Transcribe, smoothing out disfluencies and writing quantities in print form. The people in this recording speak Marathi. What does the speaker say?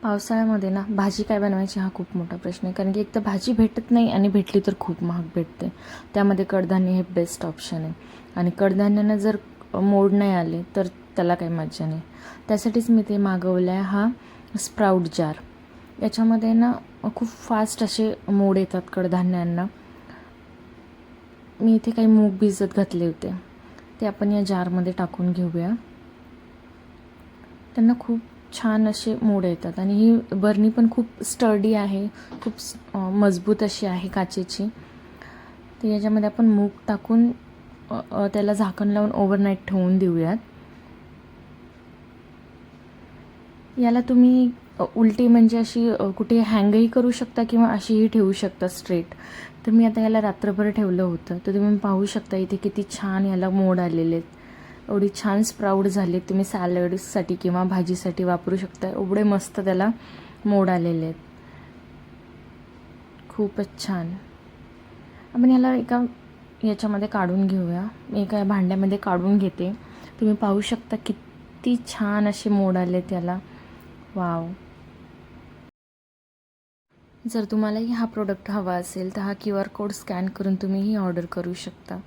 पावसाळ्यामध्ये ना भाजी काय बनवायची हा खूप मोठा प्रश्न आहे, कारण की एक तर भाजी भेटत नाही आणि भेटली तर खूप महाग भेटते. त्यामध्ये कडधान्य हे बेस्ट ऑप्शन आहे. आणि कडधान्यांना जर मोड नाही आले तर त्याला काही मजा नाही. त्यासाठीच मी ते मागवलं आहे, हा स्प्राऊट जार. याच्यामध्ये ना खूप फास्ट असे मोड येतात कडधान्यांना. मी इथे काही मूग भिजत घातले होते, ते आपण या जारमध्ये टाकून घेऊया. त्यांना खूप छान असे मोड येतात आणि ही बरणी पण खूप स्टर्डी आहे, खूप मजबूत अशी आहे काचेची. तर याच्यामध्ये आपण मूग टाकून त्याला झाकण लावून ओव्हरनाईट ठेवून देऊयात. याला तुम्ही उलटी म्हणजे अशी कुठे हँगही करू शकता किंवा अशीही ठेवू शकता स्ट्रेट. तर मी आता याला रात्रभर ठेवलं होतं, तर तुम्ही पाहू शकता इथे किती छान याला मोड आलेले आहेत. एवढी छान स्प्राऊट झाले, तुम्ही सॅलडसाठी किंवा भाजीसाठी वापरू शकता. एवढे मस्त त्याला मोड आलेले आहेत, खूपच छान. आपण याला एका याच्यामध्ये काढून घेऊया. मी एका भांड्यामध्ये काढून घेते. तुम्ही पाहू शकता किती छान असे मोड आले त्याला. वाव. जर तुम्हालाही हा प्रोडक्ट हवा असेल तर हा QR कोड स्कॅन करून तुम्ही ही ऑर्डर करू शकता.